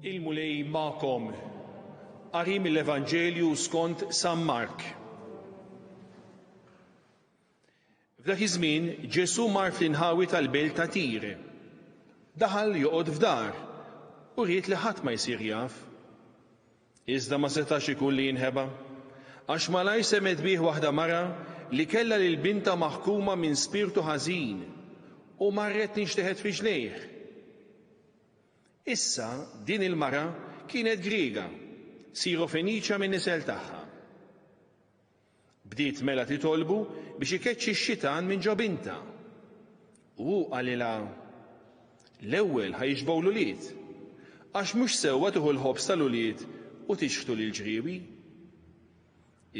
Il-mulej ma'kom qari mill-Evanġelju skont San Mark. F'dak iż-żmien Ġesu mar fl-inħawi tal-belt ta' Tir. Daħal joqgħod f'dar u ried li ħadd ma jsir jaf. Iżda ma setax ikun li jinħeba, għax malajr semet bih waħda mara li kellha lil binta maħkuma minn spirtu ħażin u marret tinxteħed fi ġnejh. Issa din il-mara kienet Griega, Sirofeniċja min-nisel tagħha. Bdiet mela titolbu biex ikeċċi x-xitan minn ġobinta. U qalilha l-ewwel ħajġbgħu l-ulied, għax mhux sewwa tieħu l-ħobż tal-ulied u tixħtu lill-ġriewi.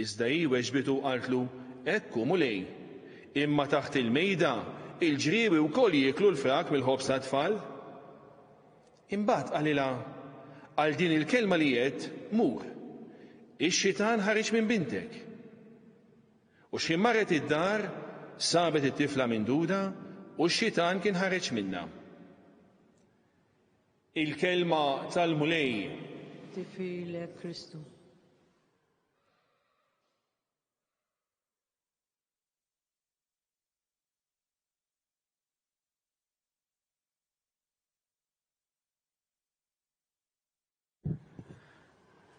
Iżda hi weġbet u qaltlu hekk hu mulej, imma taħt il-mejda il-ġriewi wkoll jieklu l-frak mill-ħobż tat-tfal. Imbagħad qalilha għal din il-kelma li qed mur, ix-xitan ħareġ minn bintek. U xi marret id-dar sabet it-tifla minduda u x-xitan kien ħareġ minnha. Il-kelma tal-mulej. Tifilek Kristu.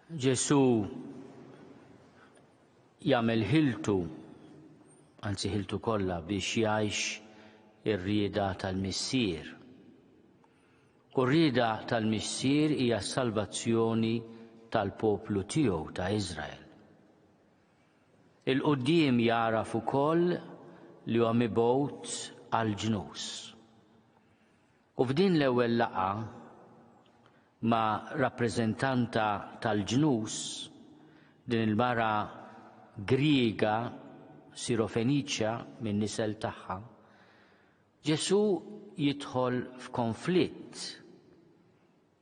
Ġesu jagħmel ħiltu, anzi ħiltu kollha biex jgħix ir-rieda tal-Missier. U r-rieda tal-Missier hija s-salvazzjoni tal-poplu tiegħu ta' Iżrael. Il-qudiem jaraf ukoll li huwa mibgħut għall-ġnus. U f'din l-ewwel laqgħa ma' rappreżentanta tal-ġnus, din il-mara Griega Sirofeniċja min-nisel tagħha, Ġesu jidħol f'konflitt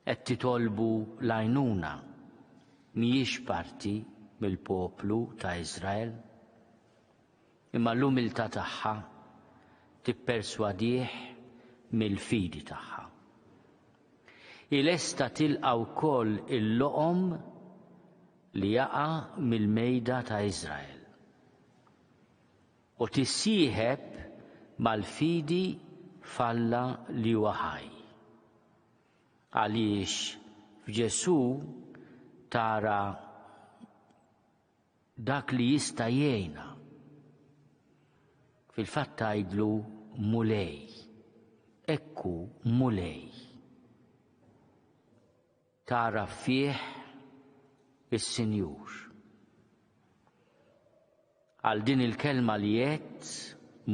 qed titolbu l-għajnuna, mhijiex parti mill-poplu ta' Iżrael, imma l-umiltà tagħha tipperswadih mill-fidi tagħha. Il-esta tilqa' wkoll il-loqom li jaqa' mill-mejda ta' Iżrael u tissieħeb mal-fidi falla li huwa ħaj. Għaliex f'Ġesu tara dak li jista' jgħinha. Fil-fatt tgħidlu mulej, ekku mulej. Tara fih is-Sinjur. Għal din il-kelma li qed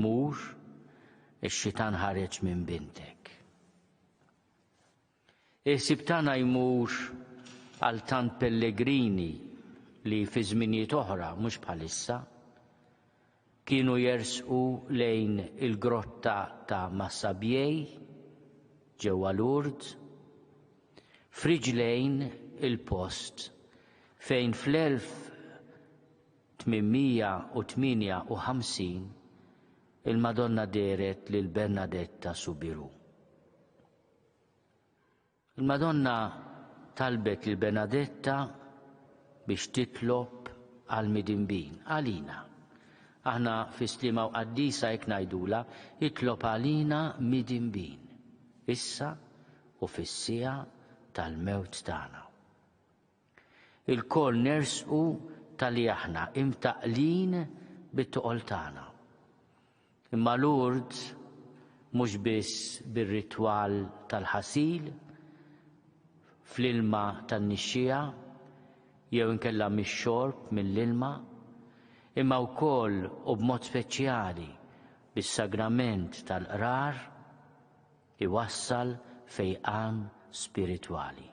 mur, ix-xitan ħareġ minn bintek. Is-sib tagħna jmur għal tant pellegrini li fi żminijiet oħra mhux bħalissa kienu jersqu lejn il-grotta ta' Massabjej ġewwa Lourdes, friġlejn il-post fejn fl-1858 il-Madonna deret lil Bernadetta Subiru. Il-Madonna talbet lil Bernadetta biex titlob għal midinbin, għalina. Aħna fi Sliema u Qaddisa hekk ngħidula, itlob għalina midinbin, issa u fis-siegħa tal-mewt tagħna. Il-koll nersqu tal-li aħna imtaqlin bit-toqol tagħna. Imma Lourdes mhux biss bir-ritwal tal-ħasil fl-ilma tan-nixxija jew inkella mix-xorb mill-ilma, imma wkoll u b'mod speċjali bis-sagrament tal-qrar iwassal fejqan spiritwali.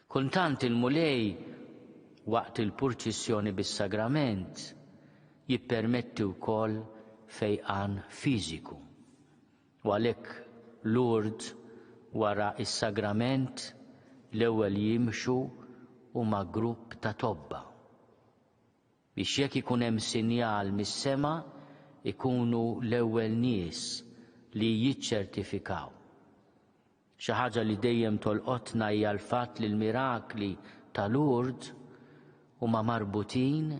Kultant il-mulej waqt il-purċissjoni bis-sagrament jippermetti wkoll fejqan fiżiku. U għalhekk Lourdes wara is-sagrament l-ewwel jimxu huma grupp ta' tobba biex jekk ikun hemm sinjal mis-sema ikunu l-ewwel nies li jiċċertifikaw. Xi ħaġa li dejjem tolqotna hija l-fatt li l-mirakli ta' Lourdes huma marbutin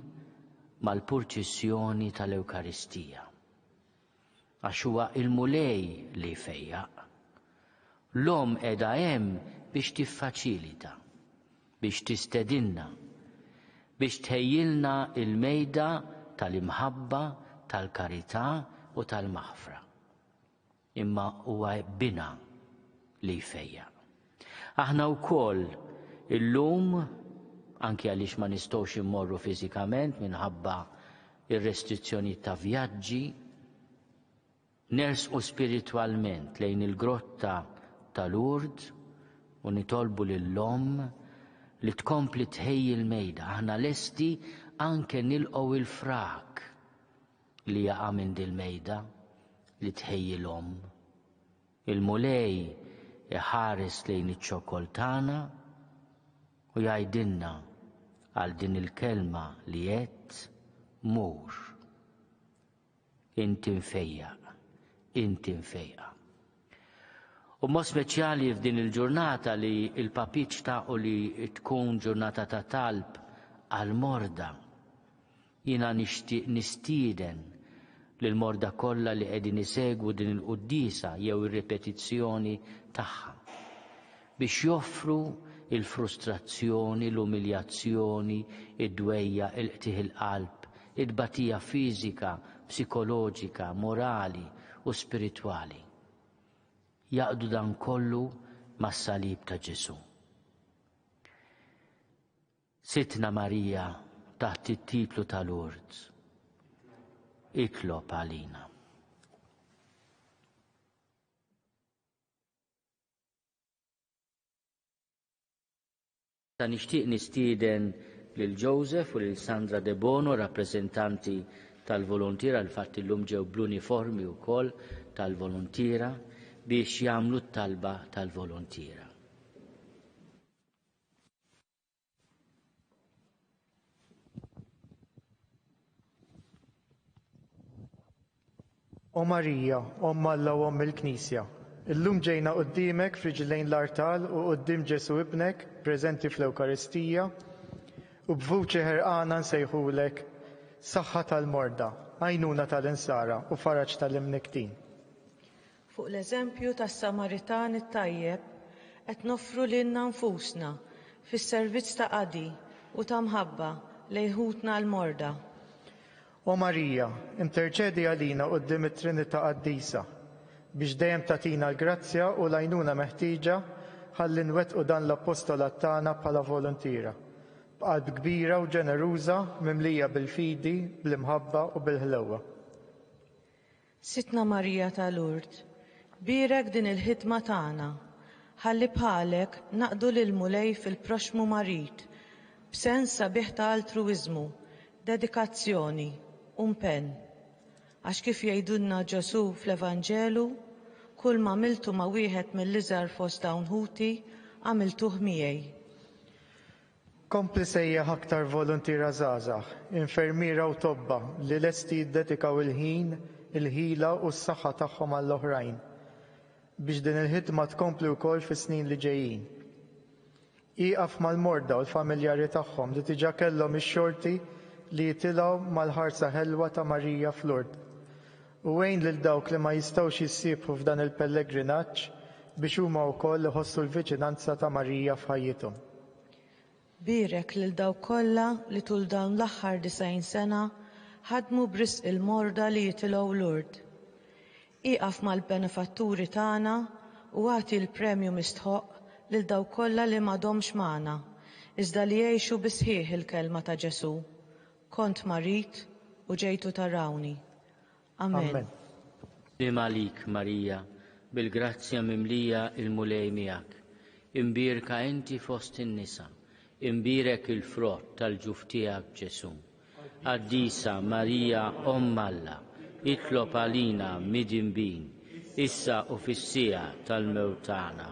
mal-purċissjoni tal-Ewkaristija. Għax huwa il-mulej li jfejjaq. L-om qiegħda hemm biex tiffaċilita, biex tistedinna, biex tħejjilna il-mejda tal-imħabba, tal-karità u tal-maħfra. Imma huwa bina li jfejjaq. Aħna wkoll illum, anke għaliex ma nistgħux immorru fiżikament minħabba ir-restrizzjonijiet ta' vjaġġi, nersqu spiritwalment lejn il-grotta ta' Lourdes u nitolbu lill-Om li tkompli tħejji l-mejda. Aħna lesti anke nilqgħu il-frak li jaqa' minn dil-mejda li tħejji l-Om. Il-mulej iħares lejn iċ-ċokkoltana u jgħidilna għal din il-kelma li qed mur. Inti mfejjaq, inti mfejqa. U mod speċjali f'din il-ġurnata li il-papiċ taqgħu li tkun ġurnata ta' talb għal-Morda, jiena nixtieq nistieden lill-Morda kollha li qegħdin isegwu din il-qudiesa jew ir-ripetizzjoni tagħha biex joffru il-frustrazzjoni, l-umiljazzjoni, id-dwejja, il-qtieħ il-qalb, id-batija fiżika, psikoloġika, morali u spiritwali. Jaqdu dan kollu mas-salib ta' Ġesu. Sitna Marija taħt it-titlu ta' Lourdes. Itlob għalina. Ta' nixtieq nistieden lil Joseph u lil Sandra De Bono, rappreżentanti tal-volontira, l-fatt illum ġew bl-uniformi wkoll tal-volontira biex jagħmlu t-talba tal-volontira. O Marija, Omm Alla u Omm il-Knisja, illum ġejna qudiemek f'riġlejn l-artal u quddiem Ġesu ibnek preżenti fl-Ewkaristija u b'vuċi ħerqana nsejħulek saħħa tal-Morda, għajnuna tal-insara u faraġ tal-imniktin. Fuq l-eżempju tas-Samaritan it-tajjeb qed noffru lilna nfusna fis-servizz ta' qadi u ta' mħabba lejħutna l-Morda. O Marija, interċedi għalina quddiem it-Trinità Qaddisa biex dejjem tagħtina l-grazzja u l-għajnuna meħtieġa ħalli nwettqu dan l-appostolat tagħna bħala volontira, b'qalb kbira u ġeneruża mimlija bil-fidi, bl-imħabba u bil-ħlewwa. Sitna Marija ta' Lourdes, birek din il-ħidma tagħna, ħalli bħalek naqdu lil mulej fil-proxmu marit, b'sens sabiħ ta' altruiżmu, dedikazzjoni, impenn. Għax kif jgħidulna Ġesu fl-Evanġelju, kull ma għamiltu ma' wieħed mill-iżgħar fost dawn ħuti, għamiltuh miegħi. Kompli sejjaħ aktar volontira żgħażagħ, infermiera u tobba li lesti jiddedikaw il-ħin, il-ħila u s-saħħa tagħhom għall-oħrajn biex din il-ħidma tkompli wkoll fis-snin li ġejjin. Ieqaf mal-Morda u l-familjari tagħhom li diġà kellhom ix-xorti li jitilgħu mal-ħarsa ħelwa ta' Marija f'Lourdes. U għejn lil dawk li ma jistgħux jissieħbu f'dan il-pellegrinaġġ biex huma wkoll iħossu l-viċinanza ta' Marija f'ħajjithom. Birek lil dawk kollha li tul dawn l-aħħar 90 sena ħadmu brisq il-Morda li jitilgħu Lourdes. Ieqaf mal-benefatturi tagħna u agħti l-premju mistħoq lil dawk kollha li m'għadhomx magħna, iżda li jgħixu bi sħiħ il-kelma ta' Ġesu. Kont marit u ġejtu tarawni. Amen. Nim għalik, Marija, bil-grazzja mimlija il-mulej miegħek. Imbirka inti fost in-nisa, imbirek il-frott tal-ġuf tiegħek Ġesu. Qaddisa Marija Omm Alla, itlob għalina mid-inbin, issa u fis-sija tal-mewt tagħna.